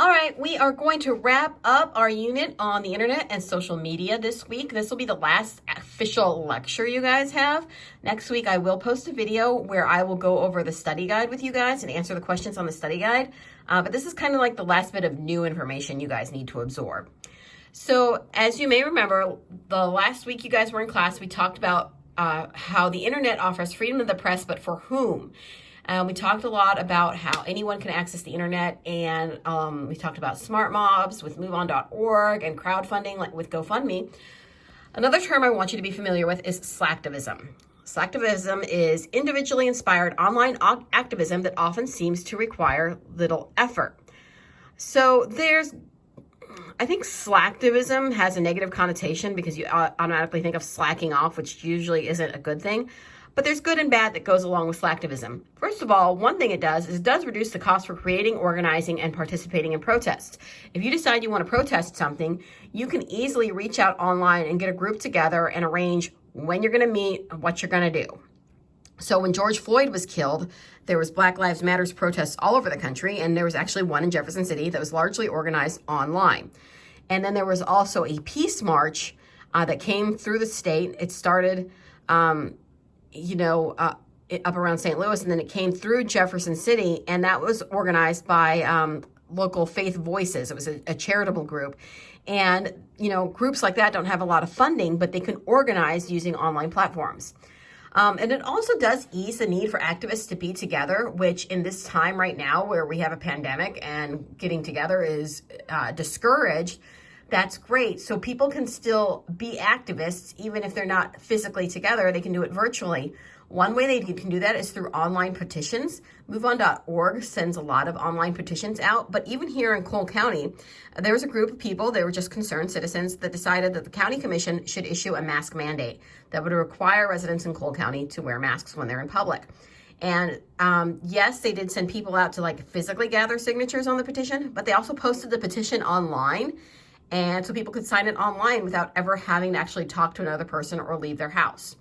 All right, we are going to wrap up our unit on the internet and social media this week. This will be the last official lecture you guys have. Next week, I will post a video where I will go over the study guide with you guys and answer the questions on the study guide. But this is kind of like the last bit of new information you guys need to absorb. So as you may remember, the last week you guys were in class, we talked about how the internet offers freedom of the press, but for whom? We talked a lot about how anyone can access the internet, and we talked about smart mobs with MoveOn.org and crowdfunding like with GoFundMe. Another term I want you to be familiar with is slacktivism. Slacktivism is individually inspired online activism that often seems to require little effort. So I think slacktivism has a negative connotation because you automatically think of slacking off, which usually isn't a good thing. But there's good and bad that goes along with slacktivism. First of all, one thing it does is it does reduce the cost for creating, organizing, and participating in protests. If you decide you want to protest something, you can easily reach out online and get a group together and arrange when you're going to meet, what you're going to do. So when George Floyd was killed, there was Black Lives Matters protests all over the country, and there was actually one in Jefferson City that was largely organized online. And then there was also a peace march that came through the state. It started up around St. Louis, and then it came through Jefferson City, and that was organized by local Faith Voices. It was a charitable group. And, groups like that don't have a lot of funding, but they can organize using online platforms. And it also does ease the need for activists to be together, which in this time right now where we have a pandemic and getting together is discouraged. That's great. So people can still be activists, even if they're not physically together. They can do it virtually. One way they can do that is through online petitions. MoveOn.org sends a lot of online petitions out. But even here in Cole County, there was a group of people, they were just concerned citizens, that decided that the county commission should issue a mask mandate that would require residents in Cole County to wear masks when they're in public. And yes, they did send people out to physically gather signatures on the petition, but they also posted the petition online. And so people could sign it online without ever having to actually talk to another person or leave their house.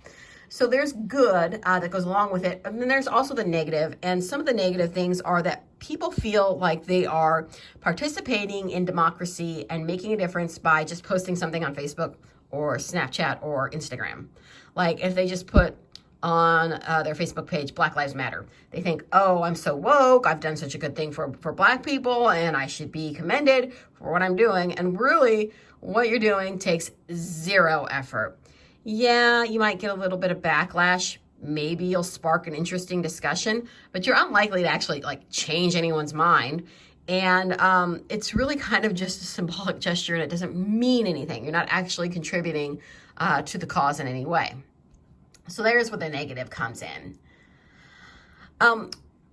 So there's good that goes along with it. And then there's also the negative. And some of the negative things are that people feel like they are participating in democracy and making a difference by just posting something on Facebook or Snapchat or Instagram. Like if they just put on their Facebook page, Black Lives Matter. They think, oh, I'm so woke. I've done such a good thing for Black people and I should be commended for what I'm doing. And really what you're doing takes zero effort. Yeah, you might get a little bit of backlash. Maybe you'll spark an interesting discussion, but you're unlikely to actually change anyone's mind. And it's really kind of just a symbolic gesture and it doesn't mean anything. You're not actually contributing to the cause in any way. So there's where the negative comes in.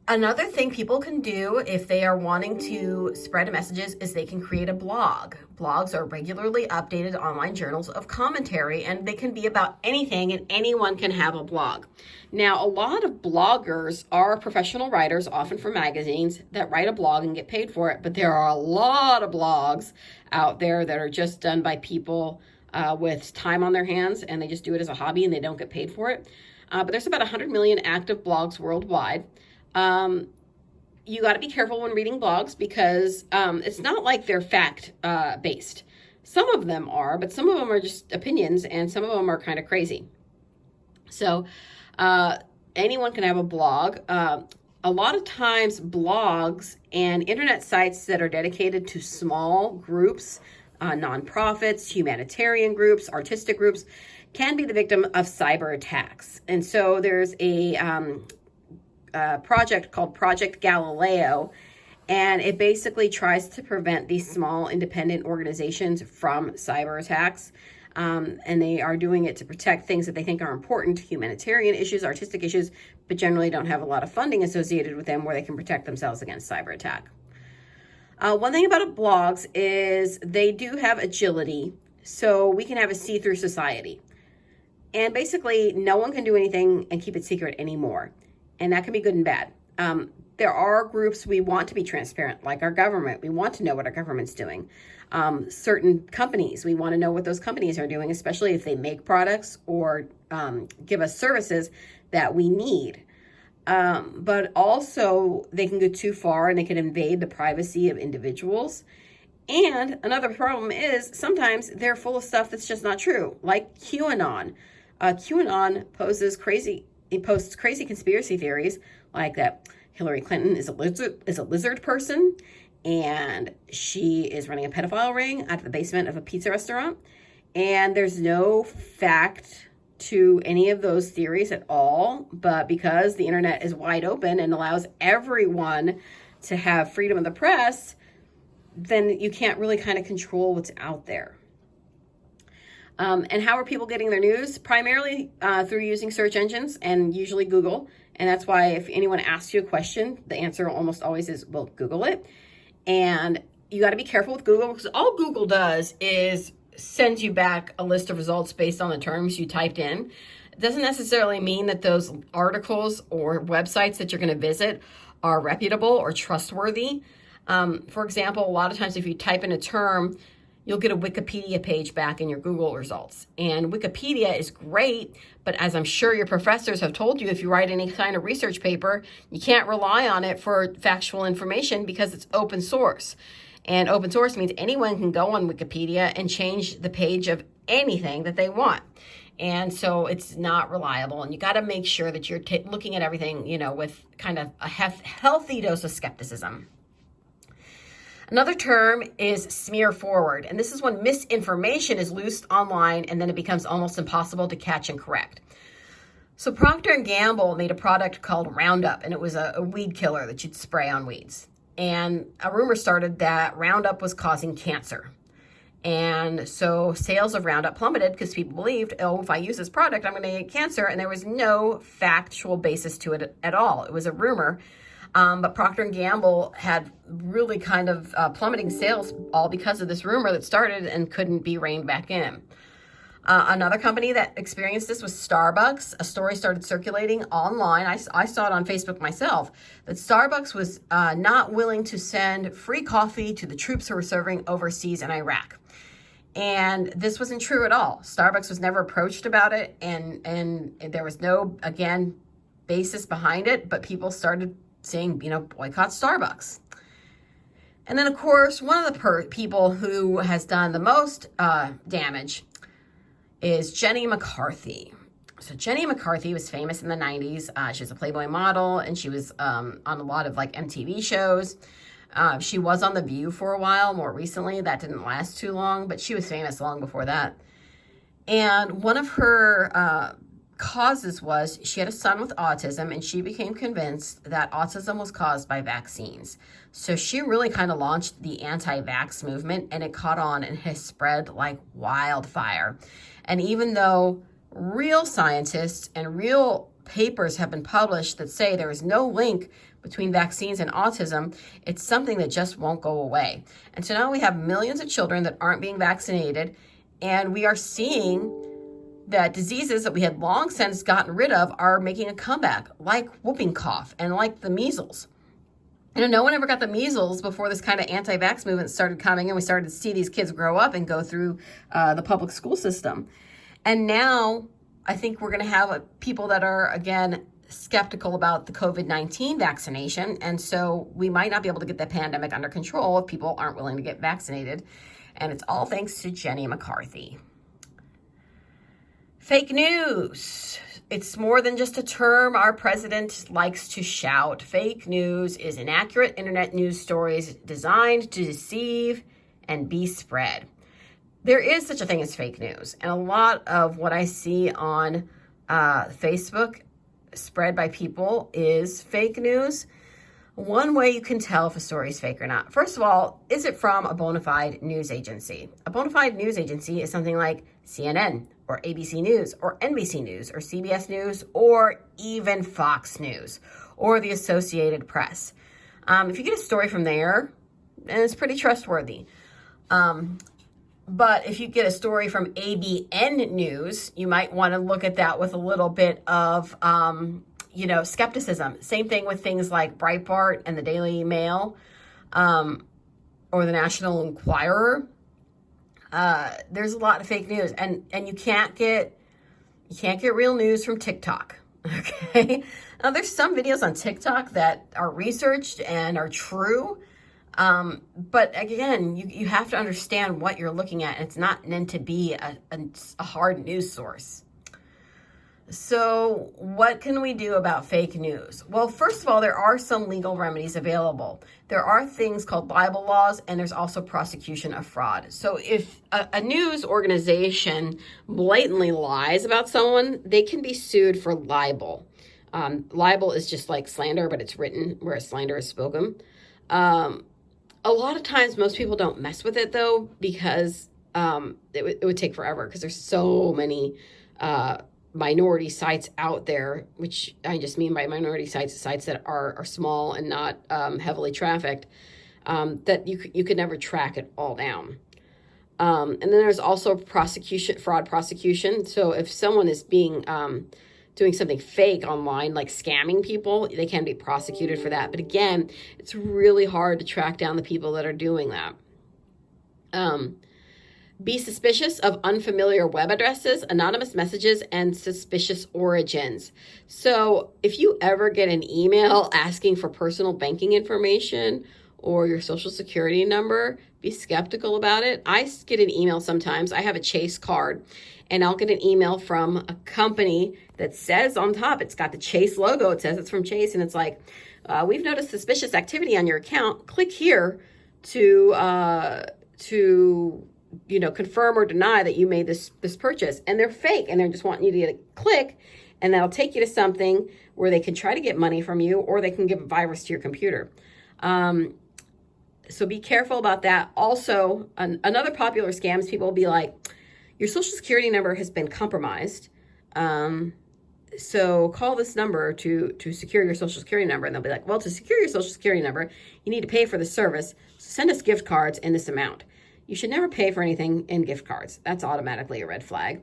Another thing people can do if they are wanting to spread messages is they can create a blog. Blogs are regularly updated online journals of commentary, and they can be about anything, and anyone can have a blog. Now, a lot of bloggers are professional writers, often for magazines, that write a blog and get paid for it. But there are a lot of blogs out there that are just done by people with time on their hands, and they just do it as a hobby and they don't get paid for it. But there's about 100 million active blogs worldwide. You got to be careful when reading blogs because it's not like they're fact-based. Some of them are, but some of them are just opinions, and some of them are kind of crazy. So anyone can have a blog. A lot of times blogs and internet sites that are dedicated to small groups, nonprofits, humanitarian groups, artistic groups, can be the victim of cyber attacks. And so there's a project called Project Galileo, and it basically tries to prevent these small independent organizations from cyber attacks. And they are doing it to protect things that they think are important, humanitarian issues, artistic issues, but generally don't have a lot of funding associated with them where they can protect themselves against cyber attack. One thing about blogs is they do have agility, so we can have a see-through society. And basically, no one can do anything and keep it secret anymore. And that can be good and bad. There are groups we want to be transparent, like our government. We want to know what our government's doing. Certain companies, we want to know what those companies are doing, especially if they make products or give us services that we need. But also they can go too far and they can invade the privacy of individuals. And another problem is sometimes they're full of stuff that's just not true, like QAnon. QAnon posts crazy conspiracy theories, like that Hillary Clinton is a lizard person, and she is running a pedophile ring out of the basement of a pizza restaurant. And there's no fact to any of those theories at all, but because the internet is wide open and allows everyone to have freedom of the press, then you can't really kind of control what's out there. And how are people getting their news? Primarily through using search engines and usually Google. And that's why if anyone asks you a question, the answer almost always is, well, Google it. And you got to be careful with Google, because all Google does is sends you back a list of results based on the terms you typed in. It doesn't necessarily mean that those articles or websites that you're going to visit are reputable or trustworthy. For example, a lot of times if you type in a term, you'll get a Wikipedia page back in your Google results. And Wikipedia is great, but as I'm sure your professors have told you, if you write any kind of research paper, you can't rely on it for factual information because it's open source. And open source means anyone can go on Wikipedia and change the page of anything that they want. And so it's not reliable. And you got to make sure that you're looking at everything, with kind of a healthy dose of skepticism. Another term is smear forward. And this is when misinformation is loosed online and then it becomes almost impossible to catch and correct. So Procter & Gamble made a product called Roundup, and it was a weed killer that you'd spray on weeds. And a rumor started that Roundup was causing cancer. And so sales of Roundup plummeted because people believed, if I use this product, I'm going to get cancer. And there was no factual basis to it at all. It was a rumor. But Procter & Gamble had really kind of plummeting sales all because of this rumor that started and couldn't be reined back in. Another company that experienced this was Starbucks. A story started circulating online. I saw it on Facebook myself, that Starbucks was not willing to send free coffee to the troops who were serving overseas in Iraq. And this wasn't true at all. Starbucks was never approached about it, and there was no, again, basis behind it, but people started saying, boycott Starbucks. And then, of course, one of the people who has done the most damage is Jenny McCarthy. So Jenny McCarthy was famous in the 90s. She was a Playboy model, and she was on a lot of MTV shows. She was on The View for a while more recently. That didn't last too long, but she was famous long before that. And one of her causes was she had a son with autism, and she became convinced that autism was caused by vaccines. So she really kind of launched the anti-vax movement, and it caught on and has spread like wildfire. And even though real scientists and real papers have been published that say there is no link between vaccines and autism, it's something that just won't go away. And so now we have millions of children that aren't being vaccinated, and we are seeing that diseases that we had long since gotten rid of are making a comeback, like whooping cough and like the measles. No one ever got the measles before this kind of anti-vax movement started coming, and we started to see these kids grow up and go through the public school system. And now I think we're going to have people that are, again, skeptical about the COVID-19 vaccination. And so we might not be able to get the pandemic under control if people aren't willing to get vaccinated. And it's all thanks to Jenny McCarthy. Fake news. It's more than just a term our president likes to shout. Fake news is inaccurate internet news stories designed to deceive and be spread. There is such a thing as fake news. And a lot of what I see on Facebook spread by people is fake news. One way you can tell if a story is fake or not. First of all, is it from a bona fide news agency? A bona fide news agency is something like CNN or ABC News or NBC News or CBS News or even Fox News or the Associated Press. If you get a story from there, then it's pretty trustworthy. But if you get a story from ABN News, you might want to look at that with a little bit of, skepticism. Same thing with things like Breitbart and the Daily Mail or the National Enquirer. There's a lot of fake news, and you can't get real news from TikTok. Okay, Now, there's some videos on TikTok that are researched and are true. But again, you have to understand what you're looking at. It's not meant to be a hard news source. So what can we do about fake news? Well, first of all, there are some legal remedies available. There are things called libel laws, and there's also prosecution of fraud. So if a news organization blatantly lies about someone, they can be sued for libel. Libel is just like slander, but it's written, whereas slander is spoken. A lot of times, most people don't mess with it, though, because it would take forever, because there's so many minority sites out there, which I just mean by minority sites that are small and not heavily trafficked, that you could never track it all down. And then there's also fraud prosecution. So if someone is doing something fake online, like scamming people, they can be prosecuted for that. But again, it's really hard to track down the people that are doing that. Be suspicious of unfamiliar web addresses, anonymous messages, and suspicious origins. So if you ever get an email asking for personal banking information or your social security number, be skeptical about it. I get an email sometimes. I have a Chase card, and I'll get an email from a company that says on top, it's got the Chase logo. It says it's from Chase, and it's like, we've noticed suspicious activity on your account. Click here to confirm or deny that you made this purchase. And they're fake, and they're just wanting you to click, and that'll take you to something where they can try to get money from you, or they can give a virus to your computer. So be careful about that. Also, another popular scam is people will be like, your social security number has been compromised. So call this number to secure your social security number. And they'll be like, well, to secure your social security number, you need to pay for the service. Send us gift cards in this amount. You should never pay for anything in gift cards. That's automatically a red flag.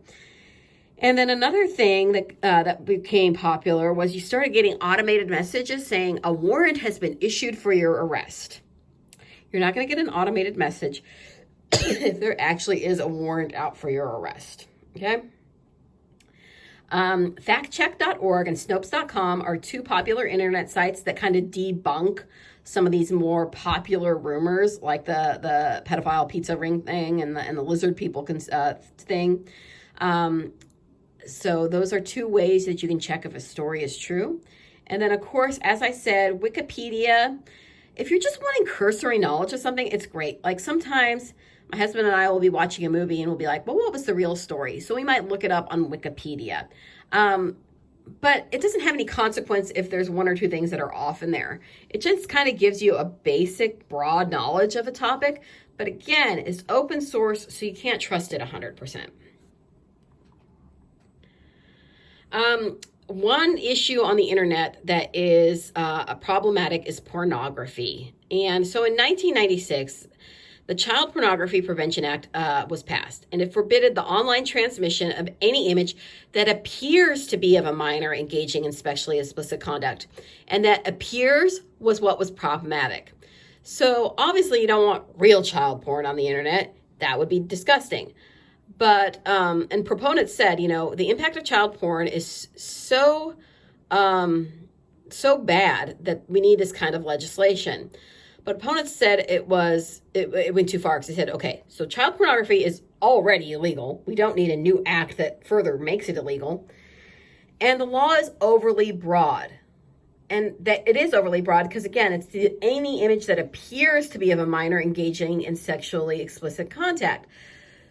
And then another thing that became popular was you started getting automated messages saying a warrant has been issued for your arrest. You're not going to get an automated message if there actually is a warrant out for your arrest. Okay? Factcheck.org and Snopes.com are two popular internet sites that kind of debunk some of these more popular rumors, like the pedophile pizza ring thing and the lizard people thing. So those are two ways that you can check if a story is true. And then, of course, as I said, Wikipedia. If you're just wanting cursory knowledge of something, it's great. Like sometimes my husband and I will be watching a movie and we'll be like, well, what was the real story? So we might look it up on Wikipedia. But it doesn't have any consequence if there's one or two things that are off in there. It just kind of gives you a basic, broad knowledge of a topic. But again, it's open source, so you can't trust it 100%. One issue on the internet that is problematic is pornography. And so in 1996, the Child Pornography Prevention Act was passed, and it forbade the online transmission of any image that appears to be of a minor engaging in sexually explicit conduct. And that appears was what was problematic. So obviously you don't want real child porn on the internet. That would be disgusting. But, and proponents said, the impact of child porn is so bad that we need this kind of legislation. But opponents said it went too far, because they said, okay, so child pornography is already illegal. We don't need a new act that further makes it illegal. And the law is overly broad. And that it is overly broad because, again, it's any image that appears to be of a minor engaging in sexually explicit contact.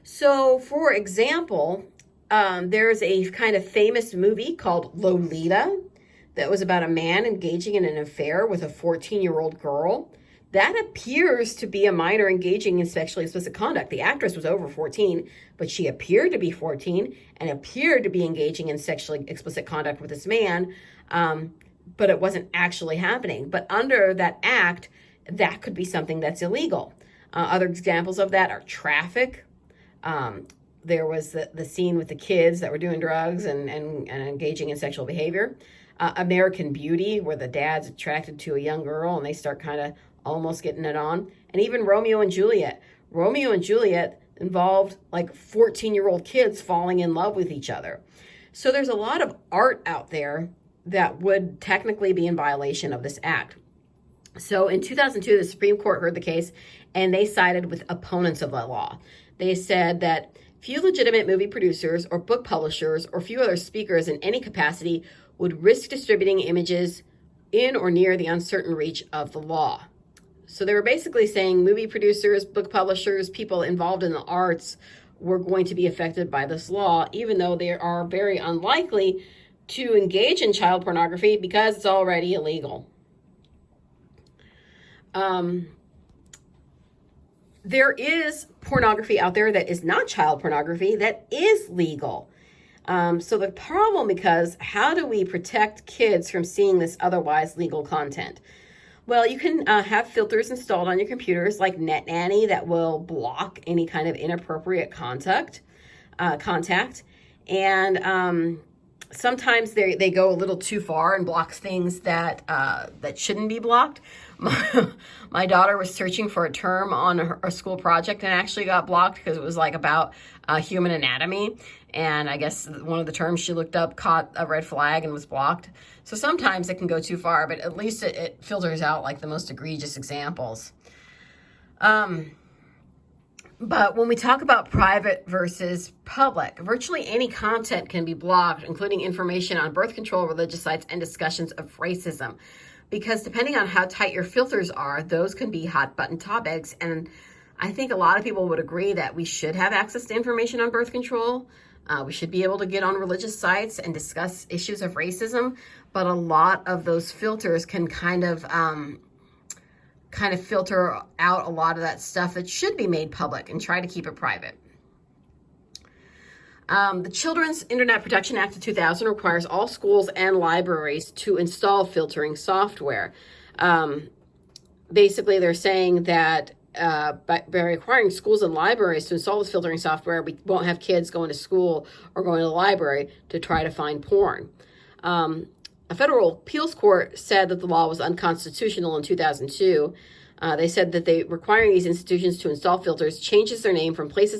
So, for example, there's a kind of famous movie called Lolita that was about a man engaging in an affair with a 14-year-old girl. That appears to be a minor engaging in sexually explicit conduct. The actress was over 14, but she appeared to be 14 and appeared to be engaging in sexually explicit conduct with this man, but it wasn't actually happening. But under that act, that could be something that's illegal. Other examples of that are traffic. There was the scene with the kids that were doing drugs and engaging in sexual behavior. American Beauty, where the dad's attracted to a young girl and they start kind of almost getting it on. And even Romeo and Juliet. Romeo and Juliet involved like 14-year-old kids falling in love with each other. So there's a lot of art out there that would technically be in violation of this act. So in 2002, the Supreme Court heard the case, and they sided with opponents of the law. They said that few legitimate movie producers or book publishers or few other speakers in any capacity would risk distributing images in or near the uncertain reach of the law. So they were basically saying movie producers, book publishers, people involved in the arts were going to be affected by this law, even though they are very unlikely to engage in child pornography because it's already illegal. There is pornography out there that is not child pornography that is legal. So the problem because how do we protect kids from seeing this otherwise legal content? Well, you can have filters installed on your computers like NetNanny that will block any kind of inappropriate contact. And sometimes they go a little too far and blocks things that shouldn't be blocked. My daughter was searching for a term on a school project and actually got blocked because it was like about human anatomy. And I guess one of the terms she looked up caught a red flag and was blocked. So sometimes it can go too far, but at least it filters out like the most egregious examples. But when we talk about private versus public, virtually any content can be blocked, including information on birth control, religious sites, and discussions of racism. Because depending on how tight your filters are, those can be hot button topics. And I think a lot of people would agree that we should have access to information on birth control. We should be able to get on religious sites and discuss issues of racism. But a lot of those filters can kind of filter out a lot of that stuff that should be made public and try to keep it private. The Children's Internet Protection Act of 2000 requires all schools and libraries to install filtering software. Basically, they're saying that by requiring schools and libraries to install this filtering software, we won't have kids going to school or going to the library to try to find porn. A federal appeals court said that the law was unconstitutional in 2002. They said that requiring these institutions to install filters changes their name from places that